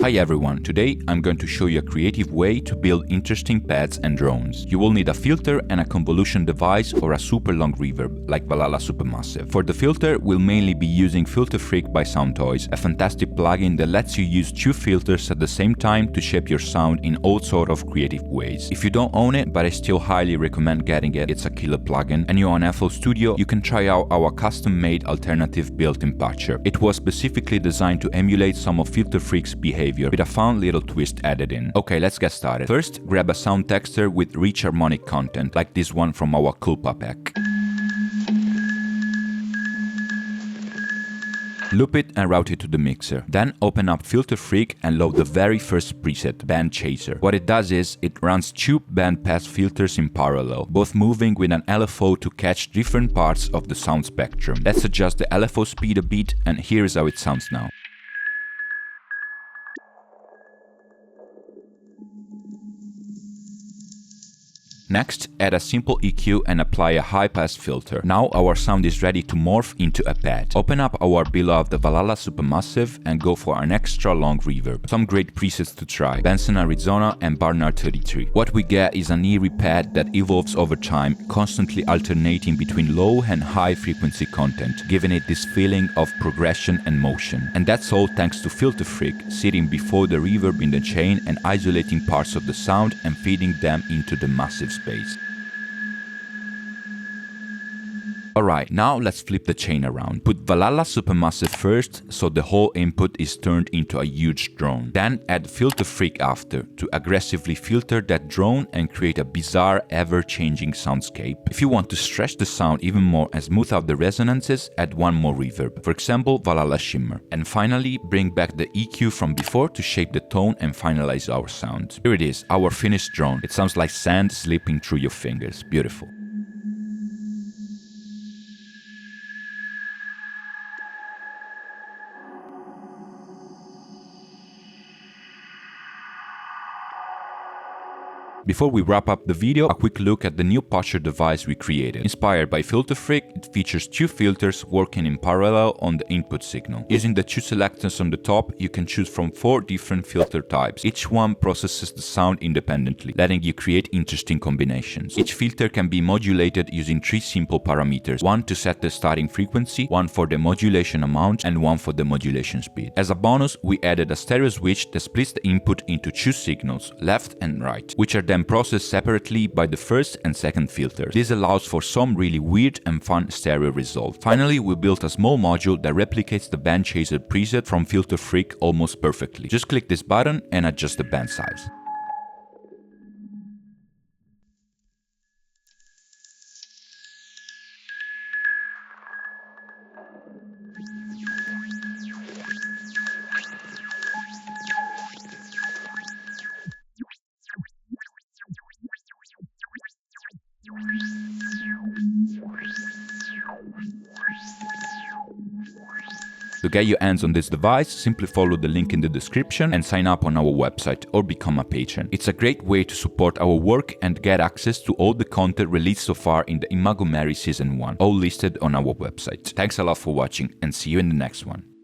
Hi everyone, today I'm going to show you a creative way to build interesting pads and drones. You will need a filter and a convolution device or a super long reverb, like Valhalla Supermassive. For the filter, we'll mainly be using Filter Freak by Soundtoys, a fantastic plugin that lets you use two filters at the same time to shape your sound in all sort of creative ways. If you don't own it, but I still highly recommend getting it, it's a killer plugin, and you're on FL Studio, you can try out our custom-made alternative built-in patcher. It was specifically designed to emulate some of Filter Freak's behavior, with a fun little twist added in. Okay, let's get started. First, grab a sound texture with rich harmonic content, like this one from our Culpa pack. Loop it and route it to the mixer. Then open up Filter Freak and load the very first preset, Band Chaser. What it does is, it runs two bandpass filters in parallel, both moving with an LFO to catch different parts of the sound spectrum. Let's adjust the LFO speed a bit, and here is how it sounds now. Next, add a simple EQ and apply a high-pass filter. Now our sound is ready to morph into a pad. Open up our beloved Valhalla Supermassive and go for an extra long reverb. Some great presets to try: Benson, Arizona and Barnard 33. What we get is an eerie pad that evolves over time, constantly alternating between low and high frequency content, giving it this feeling of progression and motion. And that's all thanks to Filter Freak, sitting before the reverb in the chain and isolating parts of the sound and feeding them into the massive space. Alright, now let's flip the chain around. Put Valhalla Supermassive first, so the whole input is turned into a huge drone. Then add Filter Freak after, to aggressively filter that drone and create a bizarre, ever-changing soundscape. If you want to stretch the sound even more and smooth out the resonances, add one more reverb, for example Valhalla Shimmer. And finally, bring back the EQ from before to shape the tone and finalize our sound. Here it is, our finished drone. It sounds like sand slipping through your fingers. Beautiful. Before we wrap up the video, a quick look at the new patcher device we created. Inspired by Filter Freak, it features two filters working in parallel on the input signal. Using the two selectors on the top, you can choose from 4 different filter types. Each one processes the sound independently, letting you create interesting combinations. Each filter can be modulated using 3 simple parameters: one to set the starting frequency, one for the modulation amount, and one for the modulation speed. As a bonus, we added a stereo switch that splits the input into 2 signals, left and right, which are then processed separately by the first and second filters. This allows for some really weird and fun stereo results. Finally, we built a small module that replicates the Band Chaser preset from Filter Freak almost perfectly. Just click this button and adjust the band size. To get your hands on this device, simply follow the link in the description and sign up on our website or become a patron. It's a great way to support our work and get access to all the content released so far in the Imago Mary Season 1, all listed on our website. Thanks a lot for watching and see you in the next one.